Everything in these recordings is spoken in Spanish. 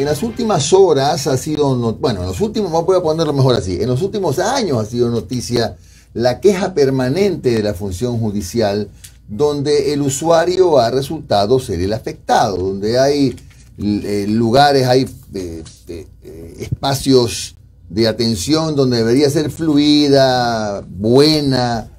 En las últimas horas ha sido, bueno, en los últimos, voy a ponerlo mejor así, en los últimos años ha sido noticia la queja permanente de la función judicial, donde el usuario ha resultado ser el afectado, donde hay lugares, hay espacios de atención donde debería ser fluida, buena,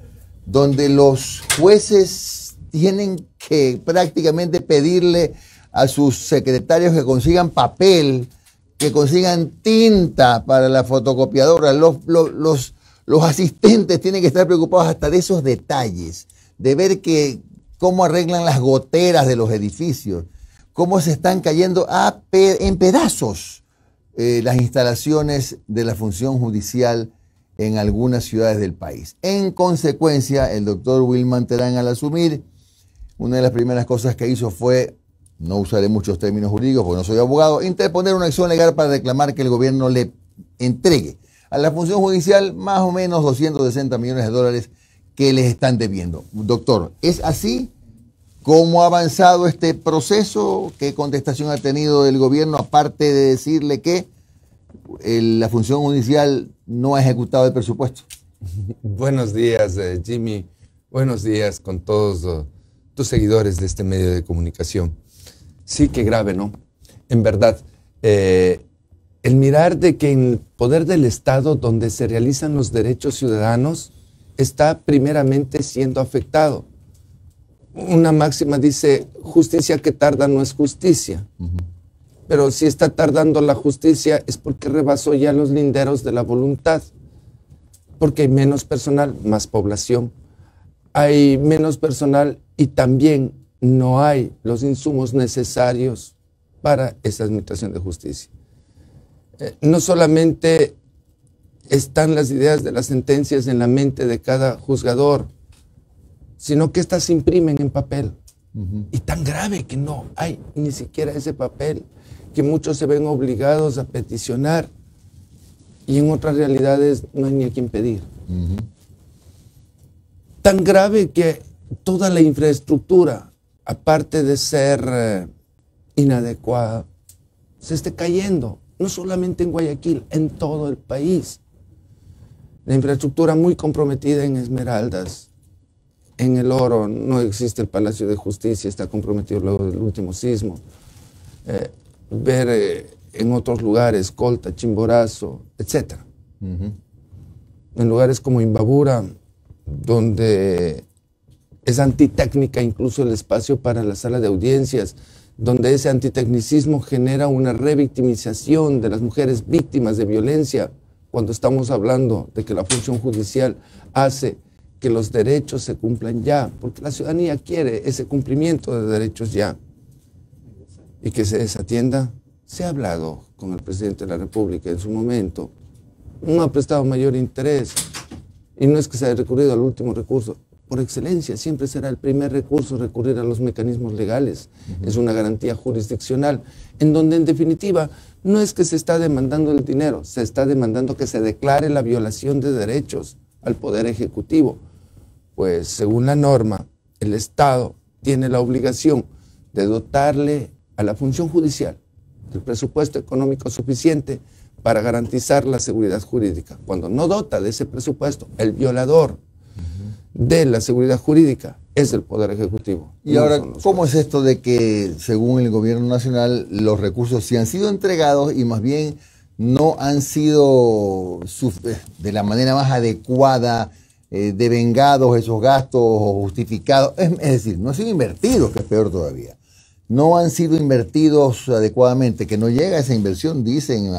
donde los jueces tienen que prácticamente pedirle a sus secretarios que consigan papel, que consigan tinta para la fotocopiadora. Los asistentes tienen que estar preocupados hasta de esos detalles, de ver cómo arreglan las goteras de los edificios, cómo se están cayendo en pedazos las instalaciones de la función judicial en algunas ciudades del país. En consecuencia, el doctor Wilman Terán, al asumir, una de las primeras cosas que hizo fue, no usaré muchos términos jurídicos porque no soy abogado, interponer una acción legal para reclamar que el gobierno le entregue a la función judicial más o menos 260 millones de dólares que les están debiendo. Doctor, ¿es así? ¿Cómo ha avanzado este proceso? ¿Qué contestación ha tenido el gobierno, aparte de decirle que la función judicial no ha ejecutado el presupuesto? Buenos días, Jimmy. Buenos días con todos tus seguidores de este medio de comunicación. Sí, qué grave, ¿no? En verdad, el mirar de que en el poder del Estado, donde se realizan los derechos ciudadanos, está primeramente siendo afectado. Una máxima dice, justicia que tarda no es justicia. Pero si está tardando la justicia es porque rebasó ya los linderos de la voluntad. Porque hay menos personal, más población. Hay menos personal y también no hay los insumos necesarios para esa administración de justicia. No solamente están las ideas de las sentencias en la mente de cada juzgador, sino que estas se imprimen en papel. Y tan grave que no hay ni siquiera ese papel, que muchos se ven obligados a peticionar y en otras realidades no hay ni a quien pedir. Tan grave que toda la infraestructura, aparte de ser inadecuada, se esté cayendo, no solamente en Guayaquil, en todo el país. La infraestructura muy comprometida en Esmeraldas, en El Oro, no existe el Palacio de Justicia, está comprometido luego del último sismo. Ver en otros lugares, Colta, Chimborazo, etc. En lugares como Imbabura, donde es antitécnica incluso el espacio para la sala de audiencias, donde ese antitecnicismo genera una revictimización de las mujeres víctimas de violencia, cuando estamos hablando de que la función judicial hace que los derechos se cumplan ya, porque la ciudadanía quiere ese cumplimiento de derechos ya, y que se desatienda. Se ha hablado con el presidente de la República en su momento, no ha prestado mayor interés, y no es que se haya recurrido al último recurso. Por excelencia, siempre será el primer recurso recurrir a los mecanismos legales. Es una garantía jurisdiccional, en donde en definitiva no es que se está demandando el dinero, se está demandando que se declare la violación de derechos al Poder Ejecutivo. Pues según la norma, el Estado tiene la obligación de dotarle a la función judicial del presupuesto económico suficiente para garantizar la seguridad jurídica. Cuando no dota de ese presupuesto, el violador de la seguridad jurídica es el Poder Ejecutivo. Y ahora, ¿cómo es esto de que, según el gobierno nacional, los recursos sí han sido entregados y más bien no han sido de la manera más adecuada devengados esos gastos o justificados? Es decir, no han sido invertidos, que es peor todavía. No han sido invertidos adecuadamente, que no llega esa inversión, dicen,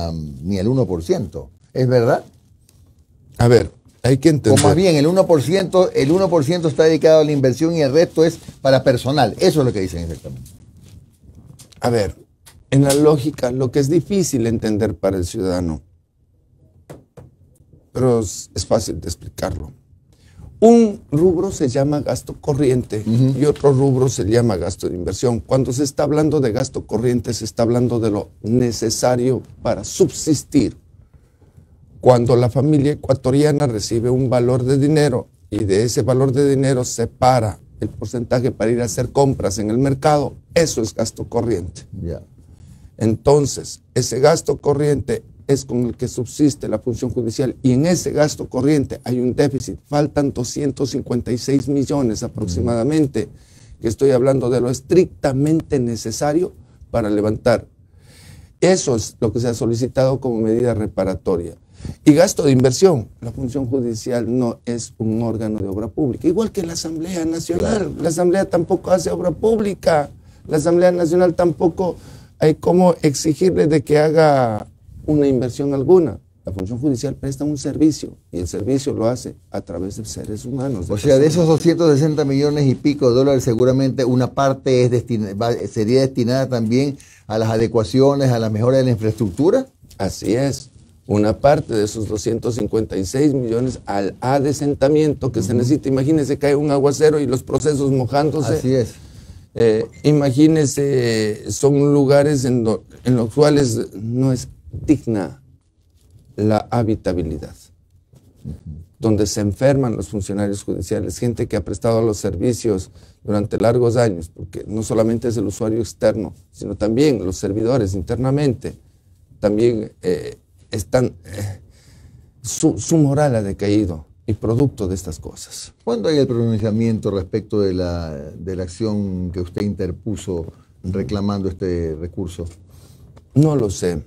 ni al 1%. ¿Es verdad? A ver, hay que entender. O más bien, el 1% está dedicado a la inversión y el resto es para personal. Eso es lo que dicen exactamente. A ver, en la lógica, lo que es difícil entender para el ciudadano, pero es fácil de explicarlo. Un rubro se llama gasto corriente y otro rubro se llama gasto de inversión. Cuando se está hablando de gasto corriente, se está hablando de lo necesario para subsistir. Cuando la familia ecuatoriana recibe un valor de dinero y de ese valor de dinero separa el porcentaje para ir a hacer compras en el mercado, eso es gasto corriente. Entonces, ese gasto corriente es con el que subsiste la función judicial, y en ese gasto corriente hay un déficit, faltan 256 millones aproximadamente, que estoy hablando de lo estrictamente necesario para levantar. Eso es lo que se ha solicitado como medida reparatoria. Y gasto de inversión. La función judicial no es un órgano de obra pública, igual que la Asamblea Nacional. Claro. La Asamblea tampoco hace obra pública. La Asamblea Nacional tampoco hay cómo exigirle de que haga una inversión alguna. La función judicial presta un servicio, y el servicio lo hace a través de seres humanos. O sea, de esos 260 millones y pico de dólares, seguramente una parte sería destinada también a las adecuaciones, a la mejora de la infraestructura. Así es. Una parte de esos 256 millones al adesentamiento que se necesita. Imagínense que hay un aguacero y los procesos mojándose. Así es. Imagínense, son lugares en los cuales no es digna la habitabilidad, donde se enferman los funcionarios judiciales, gente que ha prestado los servicios durante largos años, porque no solamente es el usuario externo, sino también los servidores internamente, también su moral ha decaído, y producto de estas cosas. ¿Cuándo hay el pronunciamiento respecto de la acción que usted interpuso reclamando este recurso? No lo sé.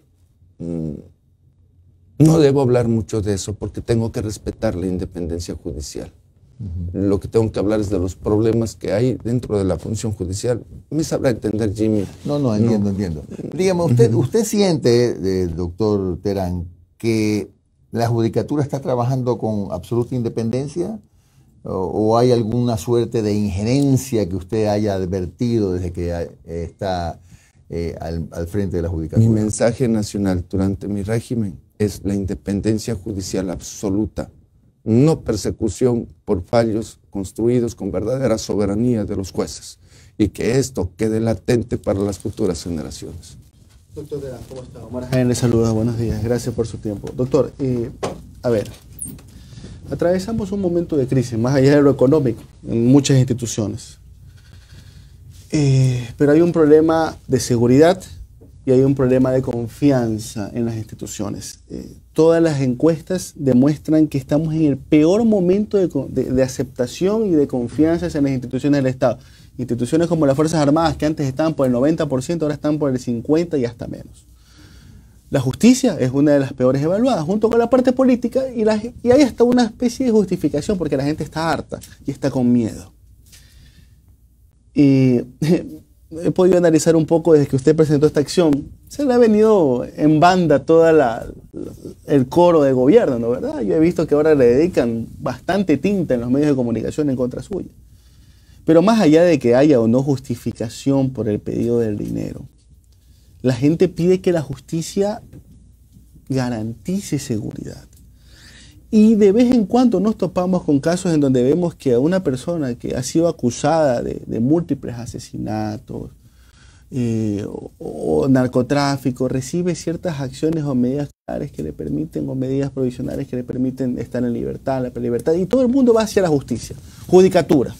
No debo hablar mucho de eso porque tengo que respetar la independencia judicial. Lo que tengo que hablar es de los problemas que hay dentro de la función judicial. ¿Me sabrá entender, Jimmy? No, entiendo. Dígame, ¿usted siente, doctor Terán, que la judicatura está trabajando con absoluta independencia? ¿O hay alguna suerte de injerencia que usted haya advertido desde que está al frente de la judicatura? Mi mensaje nacional durante mi régimen es la independencia judicial absoluta, no persecución por fallos construidos con verdadera soberanía de los jueces, y que esto quede latente para las futuras generaciones. Doctor Terán, ¿cómo está? Omar Jaén le saluda, buenos días, gracias por su tiempo. Doctor, a ver, atravesamos un momento de crisis, más allá de lo económico, en muchas instituciones. Pero hay un problema de seguridad y hay un problema de confianza en las instituciones. Todas las encuestas demuestran que estamos en el peor momento de aceptación y de confianza en las instituciones del Estado. Instituciones como las Fuerzas Armadas, que antes estaban por el 90%, ahora están por el 50% y hasta menos. La justicia es una de las peores evaluadas, junto con la parte política, y hay hasta una especie de justificación, porque la gente está harta y está con miedo. Y he podido analizar un poco desde que usted presentó esta acción. Se le ha venido en banda todo el coro de gobierno, ¿no? ¿Verdad? Yo he visto que ahora le dedican bastante tinta en los medios de comunicación en contra suya. Pero más allá de que haya o no justificación por el pedido del dinero, la gente pide que la justicia garantice seguridad. Y de vez en cuando nos topamos con casos en donde vemos que a una persona que ha sido acusada de múltiples asesinatos o narcotráfico recibe ciertas acciones o medidas que le permiten, o medidas provisionales que le permiten estar en libertad, y todo el mundo va hacia la justicia, judicatura.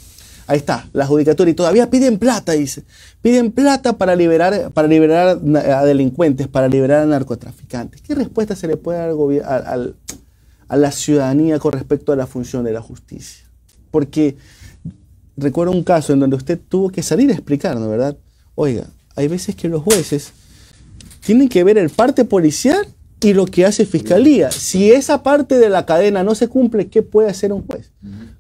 Ahí está, la judicatura, y todavía piden plata, dice. Piden plata para liberar a delincuentes, para liberar a narcotraficantes. ¿Qué respuesta se le puede dar a la ciudadanía con respecto a la función de la justicia? Porque recuerdo un caso en donde usted tuvo que salir a explicar, ¿no? ¿Verdad? Oiga, hay veces que los jueces tienen que ver el parte policial y lo que hace fiscalía. Si esa parte de la cadena no se cumple, ¿qué puede hacer un juez?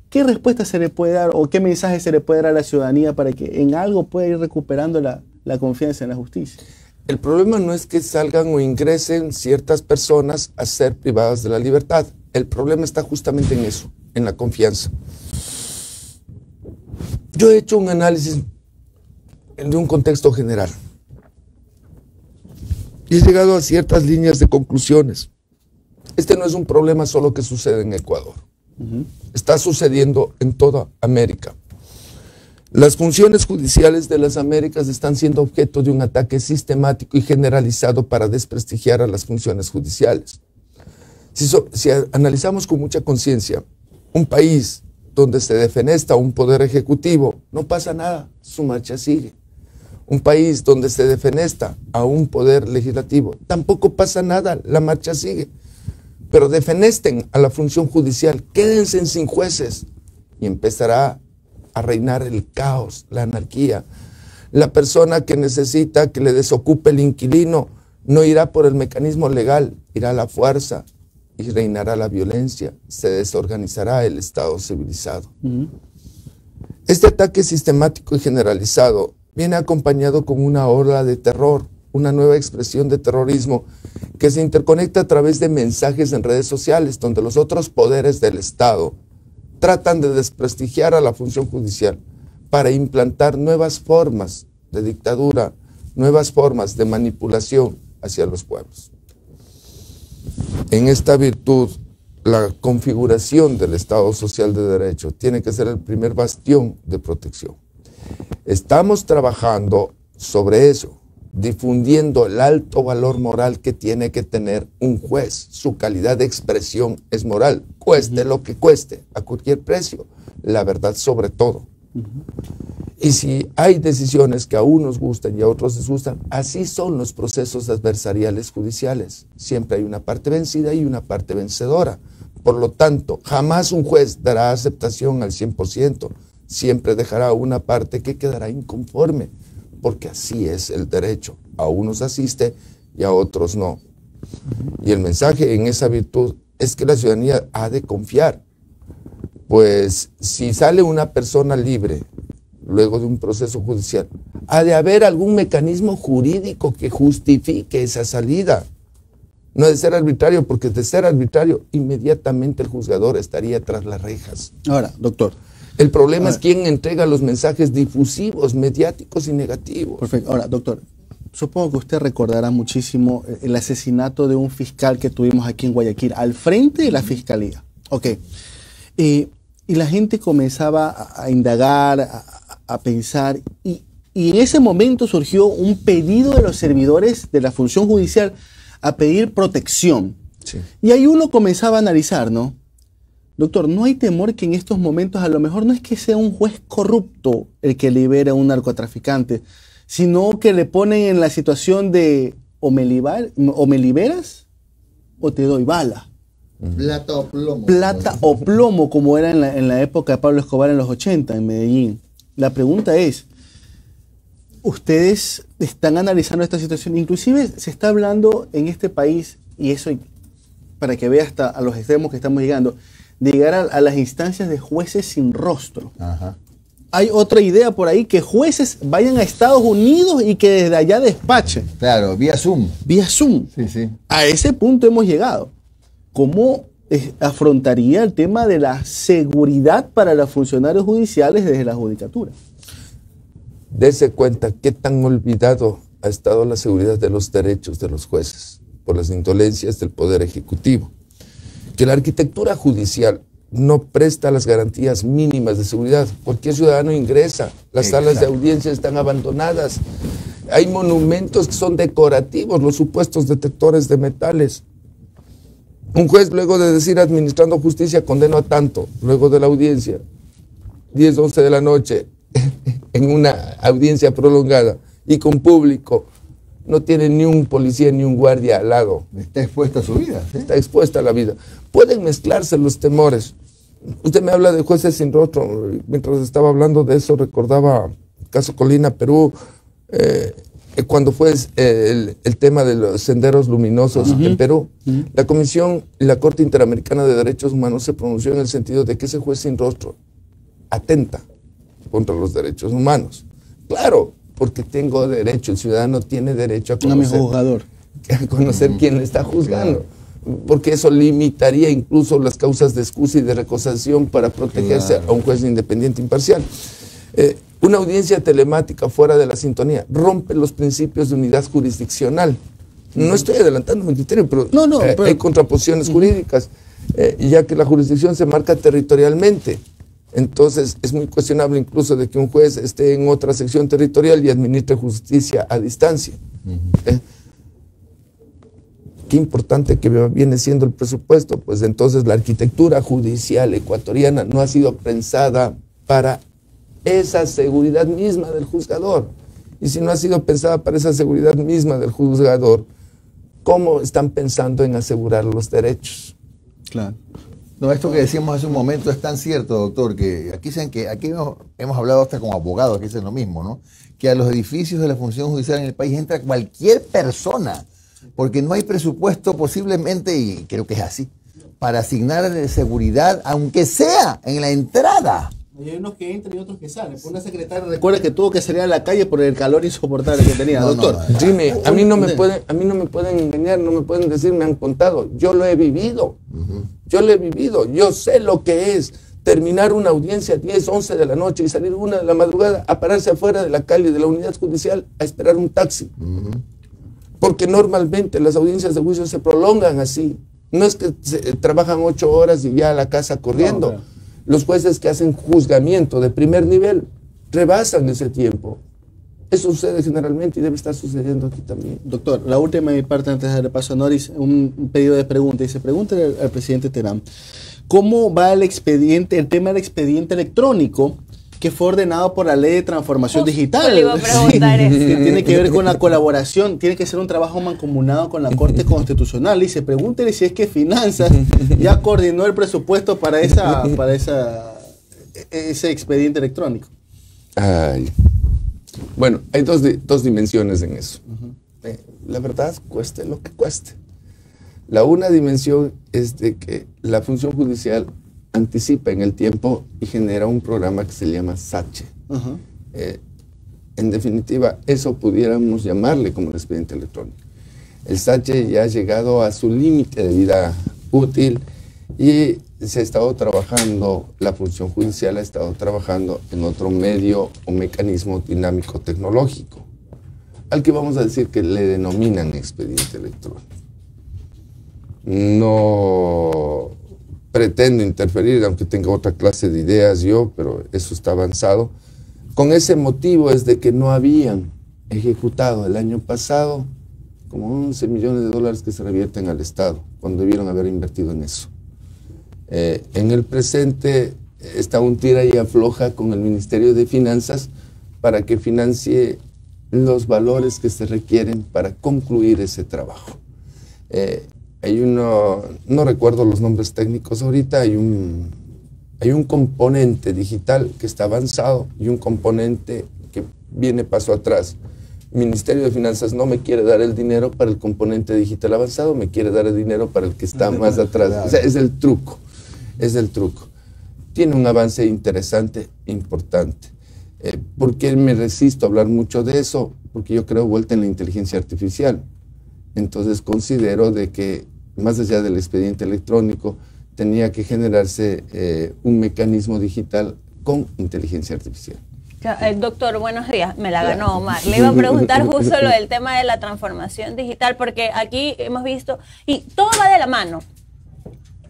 ¿Qué respuesta se le puede dar o qué mensaje se le puede dar a la ciudadanía para que en algo pueda ir recuperando la confianza en la justicia? El problema no es que salgan o ingresen ciertas personas a ser privadas de la libertad. El problema está justamente en eso, en la confianza. Yo he hecho un análisis de un contexto general y he llegado a ciertas líneas de conclusiones. Este no es un problema solo que sucede en Ecuador. Está sucediendo en toda América. Las funciones judiciales de las Américas están siendo objeto de un ataque sistemático y generalizado para desprestigiar a las funciones judiciales. Si analizamos con mucha conciencia un país donde se defenesta un poder ejecutivo, no pasa nada, su marcha sigue. un país donde se defenesta a un poder legislativo, tampoco pasa nada, la marcha sigue. Pero defenesten a la función judicial, quédense sin jueces y empezará a reinar el caos, la anarquía. La persona que necesita que le desocupe el inquilino no irá por el mecanismo legal, irá a la fuerza y reinará la violencia, se desorganizará el Estado civilizado. Este ataque sistemático y generalizado viene acompañado con una ola de terror, una nueva expresión de terrorismo que se interconecta a través de mensajes en redes sociales, donde los otros poderes del Estado tratan de desprestigiar a la función judicial para implantar nuevas formas de dictadura, nuevas formas de manipulación hacia los pueblos. En esta virtud, la configuración del Estado Social de Derecho tiene que ser el primer bastión de protección. Estamos trabajando sobre eso, difundiendo el alto valor moral que tiene que tener un juez. Su calidad de expresión es moral, cueste lo que cueste, a cualquier precio, la verdad sobre todo. Y si hay decisiones que a unos gustan y a otros les gustan, así son los procesos adversariales judiciales. Siempre hay una parte vencida y una parte vencedora. Por lo tanto, jamás un juez dará aceptación al 100%. Siempre dejará una parte que quedará inconforme, porque así es el derecho. A unos asiste y a otros no. Y el mensaje en esa virtud es que la ciudadanía ha de confiar. Pues si sale una persona libre luego de un proceso judicial, ha de haber algún mecanismo jurídico que justifique esa salida. No de ser arbitrario, porque de ser arbitrario, inmediatamente el juzgador estaría tras las rejas. Ahora, doctor. El problema es quién entrega los mensajes difusivos, mediáticos y negativos. Perfecto. Ahora, doctor, supongo que usted recordará muchísimo el asesinato de un fiscal que tuvimos aquí en Guayaquil, al frente de la fiscalía. Ok. Y la gente comenzaba a indagar, a pensar, y en ese momento surgió un pedido de los servidores de la función judicial a pedir protección. Sí. Y ahí uno comenzaba a analizar, ¿no? Doctor, ¿no hay temor que en estos momentos a lo mejor no es que sea un juez corrupto el que libera a un narcotraficante, sino que le ponen en la situación de o me liberas o te doy bala? Plata o plomo. Plata o plomo, como era en la época de Pablo Escobar en los 80 en Medellín. La pregunta es, ¿ustedes están analizando esta situación? Inclusive se está hablando en este país, y eso para que vea hasta a los extremos que estamos llegando, de llegar a las instancias de jueces sin rostro. Ajá. Hay otra idea por ahí, que jueces vayan a Estados Unidos y que desde allá despachen. Claro, vía Zoom. Vía Zoom. Sí, sí. A ese punto hemos llegado. ¿Cómo afrontaría el tema de la seguridad para los funcionarios judiciales desde la judicatura? Dese cuenta qué tan olvidado ha estado la seguridad de los derechos de los jueces por las indolencias del Poder Ejecutivo. Que la arquitectura judicial no presta las garantías mínimas de seguridad. Cualquier ciudadano ingresa, las salas de audiencia están abandonadas, hay monumentos que son decorativos, los supuestos detectores de metales. Un juez, luego de decir administrando justicia condeno a tanto, luego de la audiencia, 10, 11 de la noche, en una audiencia prolongada y con público, no tiene ni un policía ni un guardia al lado. Está expuesta a su vida. ¿Sí? Está expuesta a la vida. Pueden mezclarse los temores. Usted me habla de jueces sin rostro. Mientras estaba hablando de eso, recordaba el caso Colina, Perú, cuando fue el tema de los senderos luminosos en Perú. La Comisión y la Corte Interamericana de Derechos Humanos se pronunció en el sentido de que ese juez sin rostro atenta contra los derechos humanos. Claro, porque tengo derecho, el ciudadano tiene derecho a conocer quién le está juzgando, porque eso limitaría incluso las causas de excusa y de recusación para protegerse a un juez independiente e imparcial. Una audiencia telemática fuera de la sintonía rompe los principios de unidad jurisdiccional. No estoy adelantando mi criterio, pero, hay contraposiciones jurídicas, ya que la jurisdicción se marca territorialmente. Entonces es muy cuestionable incluso de que un juez esté en otra sección territorial y administre justicia a distancia. Qué importante que viene siendo el presupuesto, pues entonces la arquitectura judicial ecuatoriana no ha sido pensada para esa seguridad misma del juzgador. Y si no ha sido pensada para esa seguridad misma del juzgador, ¿cómo están pensando en asegurar los derechos? Claro. No, esto que decíamos hace un momento es tan cierto, doctor, que aquí hemos hablado hasta con abogados que dicen lo mismo, ¿no? Que a los edificios de la función judicial en el país entra cualquier persona, porque no hay presupuesto posiblemente, y creo que es así, para asignar seguridad, aunque sea en la entrada. Y hay unos que entran y otros que salen. Una secretaria recuerda que tuvo que salir a la calle por el calor insoportable que tenía. Doctor. Jimmy, a mí no me pueden engañar, no me pueden decir, me han contado. Yo lo he vivido. Yo lo he vivido. Yo sé lo que es terminar una audiencia a 10, 11 de la noche y salir 1 de la madrugada a pararse afuera de la calle de la unidad judicial a esperar un taxi. Porque normalmente las audiencias de juicio se prolongan así. No es que trabajan 8 horas y ya a la casa corriendo. No, claro. Los jueces que hacen juzgamiento de primer nivel rebasan ese tiempo. Eso sucede generalmente y debe estar sucediendo aquí también. Doctor, la última de mi parte antes de darle paso a Noris, un pedido de pregunta. Dice, pregúntale al presidente Terán, ¿cómo va el expediente, el tema del expediente electrónico que fue ordenado por la Ley de Transformación Digital? Le iba a preguntar eso. Que tiene que ver con la colaboración, tiene que ser un trabajo mancomunado con la Corte Constitucional. Dice, pregúntele si es que Finanzas ya coordinó el presupuesto para ese expediente electrónico. Ay. Bueno, hay dos dimensiones en eso. La verdad, cueste lo que cueste. La una dimensión es de que la función judicial anticipa en el tiempo y genera un programa que se llama SACHE. En definitiva, eso pudiéramos llamarle como el expediente electrónico. El SACHE ya ha llegado a su límite de vida útil y se ha estado trabajando, la función judicial ha estado trabajando en otro medio o mecanismo dinámico tecnológico, al que vamos a decir que le denominan expediente electrónico. No pretendo interferir, aunque tenga otra clase de ideas yo, pero eso está avanzado. Con ese motivo es de que no habían ejecutado el año pasado como 11 millones de dólares que se revierten al Estado, cuando debieron haber invertido en eso. En el presente está un tira y afloja con el Ministerio de Finanzas para que financie los valores que se requieren para concluir ese trabajo. Hay no recuerdo los nombres técnicos ahorita, hay un componente digital que está avanzado y un componente que viene paso atrás. El Ministerio de Finanzas no me quiere dar el dinero para el componente digital avanzado, me quiere dar el dinero para el que está más atrás. O sea, es el truco. Es el truco. Tiene un avance interesante, importante. ¿Por qué me resisto a hablar mucho de eso? Porque yo creo vuelta en la inteligencia artificial. Entonces considero de que, más allá del expediente electrónico, tenía que generarse un mecanismo digital con inteligencia artificial. Doctor, buenos días. Me la ganó Omar. Le iba a preguntar justo lo del tema de la transformación digital, porque aquí hemos visto, y todo va de la mano.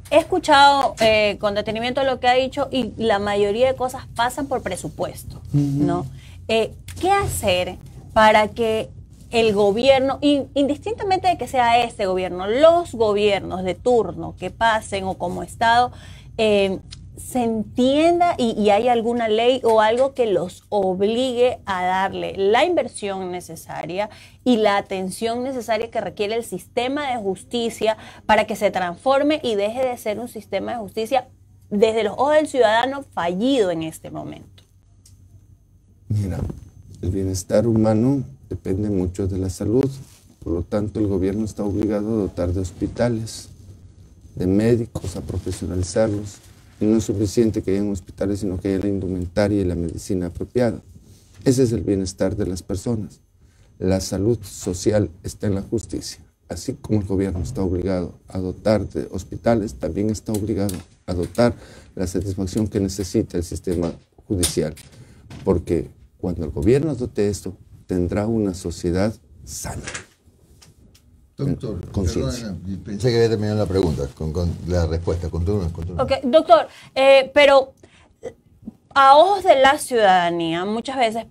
He escuchado con detenimiento lo que ha dicho y la mayoría de cosas pasan por presupuesto, ¿no? ¿Qué hacer para que el gobierno, indistintamente de que sea este gobierno, los gobiernos de turno que pasen o como Estado, se entienda y hay alguna ley o algo que los obligue a darle la inversión necesaria y la atención necesaria que requiere el sistema de justicia para que se transforme y deje de ser un sistema de justicia desde los ojos del ciudadano fallido en este momento? Mira, el bienestar humano depende mucho de la salud, por lo tanto el gobierno está obligado a dotar de hospitales, de médicos, a profesionalizarlos. Y no es suficiente que hayan hospitales, sino que haya la indumentaria y la medicina apropiada. Ese es el bienestar de las personas. La salud social está en la justicia. Así como el gobierno está obligado a dotar de hospitales, también está obligado a dotar la satisfacción que necesita el sistema judicial. Porque cuando el gobierno dote esto, tendrá una sociedad sana. Doctor, pensé que había terminado la pregunta, con la respuesta. Continúa. Ok, doctor, pero a ojos de la ciudadanía, muchas veces,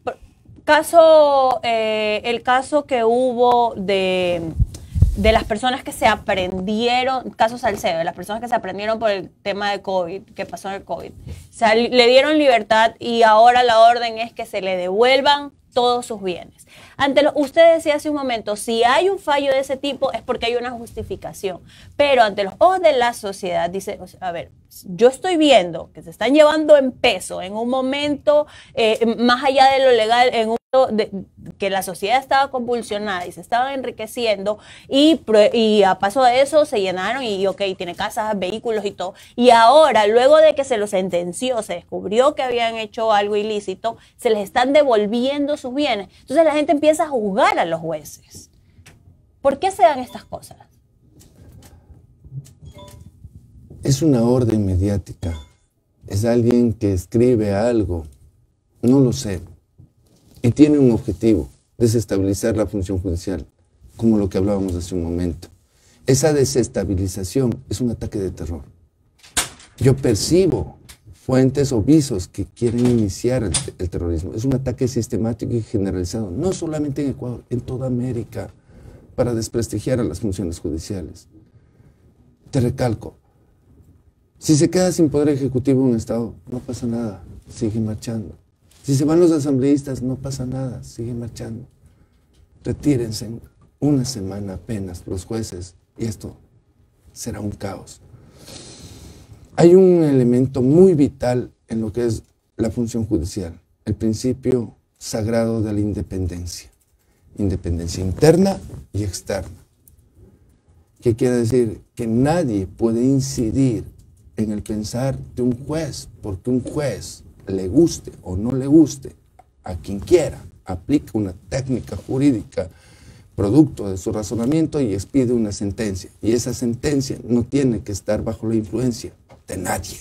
el caso que hubo de las personas que se aprendieron, caso Salcedo, de las personas que se aprendieron por el tema de COVID, que pasó en el COVID, le dieron libertad y ahora la orden es que se le devuelvan todos sus bienes. Usted decía hace un momento, si hay un fallo de ese tipo es porque hay una justificación, pero ante los ojos de la sociedad dice, a ver, yo estoy viendo que se están llevando en peso en un momento más allá de lo legal, en un que la sociedad estaba convulsionada y se estaban enriqueciendo y a paso de eso se llenaron y ok, tiene casas, vehículos y todo. Y ahora, luego de que se los sentenció, se descubrió que habían hecho algo ilícito, se les están devolviendo sus bienes. Entonces la gente empieza a juzgar a los jueces. ¿Por qué se dan estas cosas? Es una orden mediática. Es alguien que escribe algo. No lo sé. Y tiene un objetivo, desestabilizar la función judicial, como lo que hablábamos hace un momento. Esa desestabilización es un ataque de terror. Yo percibo fuentes o visos que quieren iniciar el terrorismo. Es un ataque sistemático y generalizado, no solamente en Ecuador, en toda América, para desprestigiar a las funciones judiciales. Te recalco, si se queda sin poder ejecutivo un Estado, no pasa nada, sigue marchando. Si se van los asambleístas, no pasa nada, siguen marchando. Retírense en una semana apenas los jueces y esto será un caos. Hay un elemento muy vital en lo que es la función judicial, el principio sagrado de la independencia. Independencia interna y externa. ¿Qué quiere decir? Que nadie puede incidir en el pensar de un juez, porque un juez, le guste o no le guste, a quien quiera, aplica una técnica jurídica producto de su razonamiento y expide una sentencia. Y esa sentencia no tiene que estar bajo la influencia de nadie.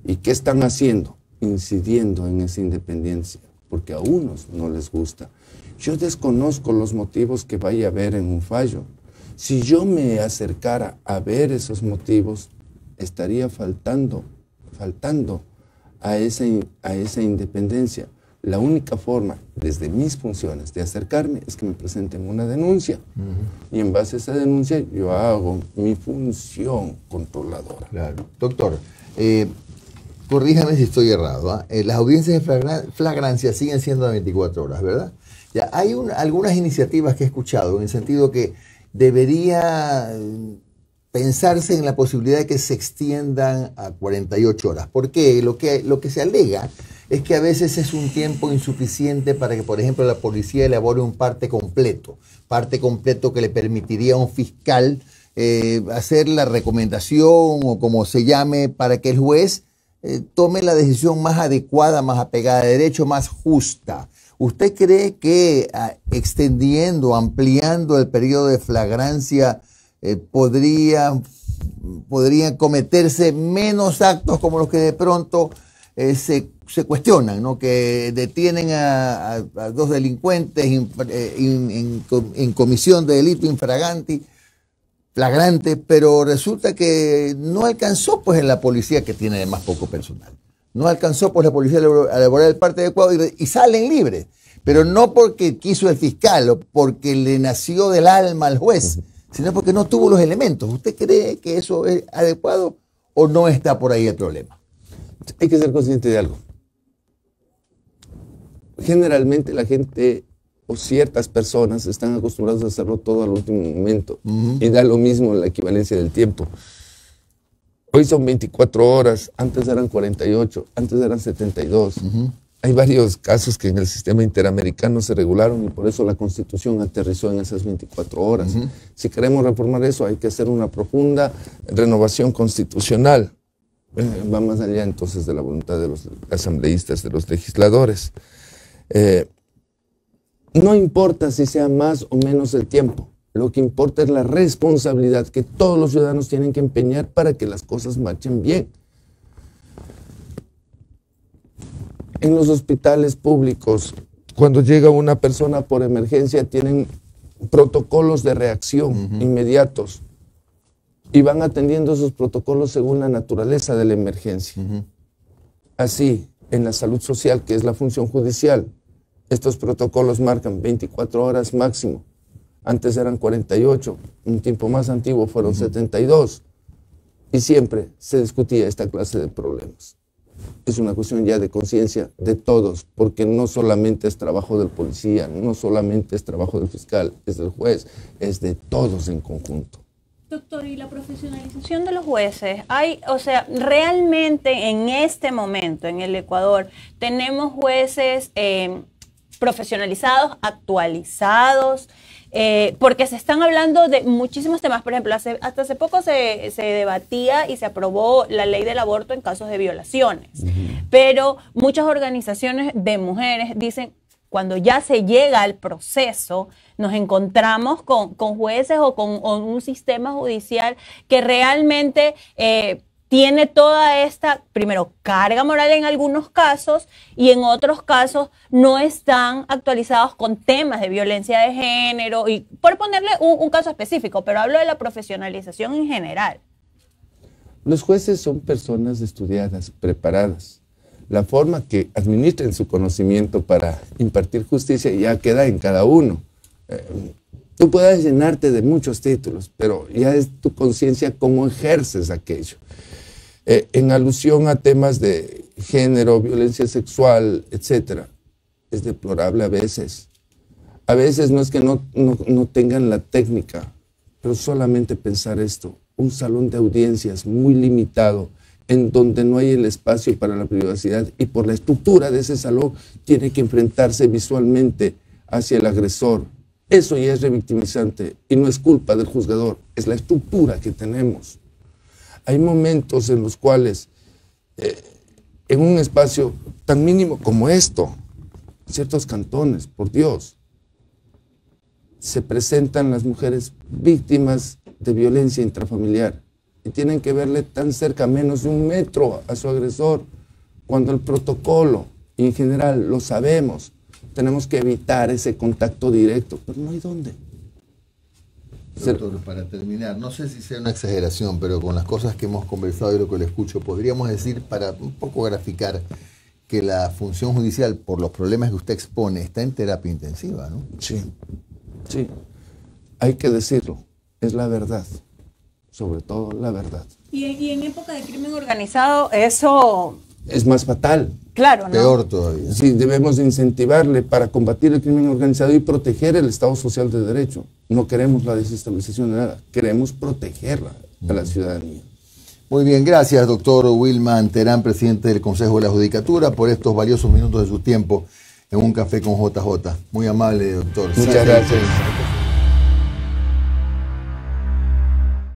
¿Y qué están haciendo? Incidiendo en esa independencia, porque a unos no les gusta. Yo desconozco los motivos que vaya a haber en un fallo. Si yo me acercara a ver esos motivos, estaría faltando a esa independencia. La única forma, desde mis funciones, de acercarme es que me presenten una denuncia. Y en base a esa denuncia yo hago mi función controladora. Claro. Doctor, corríjame si estoy errado. Las audiencias de flagrancia siguen siendo de 24 horas, ¿verdad? Ya, hay algunas iniciativas que he escuchado en el sentido que debería pensarse en la posibilidad de que se extiendan a 48 horas. ¿Por qué? Lo que se alega es que a veces es un tiempo insuficiente para que, por ejemplo, la policía elabore un parte completo que le permitiría a un fiscal hacer la recomendación o como se llame para que el juez tome la decisión más adecuada, más apegada a derecho, más justa. ¿Usted cree que extendiendo, ampliando el periodo de flagrancia podrían cometerse menos actos como los que de pronto se cuestionan, ¿no? Que detienen a dos delincuentes en comisión de delito flagrante, pero resulta que no alcanzó pues en la policía, que tiene además poco personal, no alcanzó pues la policía a elaborar el parte adecuado y salen libres, pero no porque quiso el fiscal o porque le nació del alma al juez, sino porque no tuvo los elementos. ¿Usted cree que eso es adecuado o no está por ahí el problema? Hay que ser consciente de algo. Generalmente la gente o ciertas personas están acostumbrados a hacerlo todo al último momento y da lo mismo la equivalencia del tiempo. Hoy son 24 horas, antes eran 48, antes eran 72. Hay varios casos que en el sistema interamericano se regularon y por eso la Constitución aterrizó en esas 24 horas. Si queremos reformar eso, hay que hacer una profunda renovación constitucional. Va más allá entonces de la voluntad de los asambleístas, de los legisladores. No importa si sea más o menos el tiempo. Lo que importa es la responsabilidad que todos los ciudadanos tienen que empeñar para que las cosas marchen bien. En los hospitales públicos, cuando llega una persona por emergencia, tienen protocolos de reacción inmediatos y van atendiendo esos protocolos según la naturaleza de la emergencia. Así, en la salud social, que es la función judicial, estos protocolos marcan 24 horas máximo. Antes eran 48, un tiempo más antiguo fueron 72. Y siempre se discutía esta clase de problemas. Es una cuestión ya de conciencia de todos, porque no solamente es trabajo del policía, no solamente es trabajo del fiscal, es del juez, es de todos en conjunto. Doctor, ¿y la profesionalización de los jueces? O sea, realmente en este momento en el Ecuador tenemos jueces profesionalizados, actualizados, porque se están hablando de muchísimos temas. Por ejemplo, hasta hace poco se debatía y se aprobó la ley del aborto en casos de violaciones, pero muchas organizaciones de mujeres dicen, cuando ya se llega al proceso, nos encontramos con jueces o con un sistema judicial que realmente tiene toda esta, primero, carga moral en algunos casos y en otros casos no están actualizados con temas de violencia de género. Y por ponerle un caso específico, pero hablo de la profesionalización en general. Los jueces son personas estudiadas, preparadas. La forma que administren su conocimiento para impartir justicia ya queda en cada uno. Tú puedes llenarte de muchos títulos, pero ya es tu conciencia cómo ejerces aquello. En alusión a temas de género, violencia sexual, etc., es deplorable a veces. A veces no es que no tengan la técnica, pero solamente pensar esto, un salón de audiencias muy limitado, en donde no hay el espacio para la privacidad y por la estructura de ese salón tiene que enfrentarse visualmente hacia el agresor. Eso ya es revictimizante y no es culpa del juzgador, es la estructura que tenemos. Hay momentos en los cuales, en un espacio tan mínimo como esto, ciertos cantones, por Dios, se presentan las mujeres víctimas de violencia intrafamiliar y tienen que verle tan cerca, menos de 1 metro a su agresor, cuando el protocolo, y en general lo sabemos, tenemos que evitar ese contacto directo, pero no hay dónde. Doctor, para terminar, no sé si sea una exageración, pero con las cosas que hemos conversado y lo que le escucho, podríamos decir, para un poco graficar, que la función judicial, por los problemas que usted expone, está en terapia intensiva, ¿no? Sí, sí, hay que decirlo, es la verdad, sobre todo la verdad. Y en época de crimen organizado, eso... Es más fatal. Claro, ¿no? Peor todavía. Sí, debemos incentivarle para combatir el crimen organizado y proteger el Estado Social de Derecho. No queremos la desestabilización de nada, queremos protegerla a la ciudadanía. Muy bien, gracias, doctor Wilman Terán, presidente del Consejo de la Judicatura, por estos valiosos minutos de su tiempo en Un Café con JJ. Muy amable, doctor. Muchas gracias.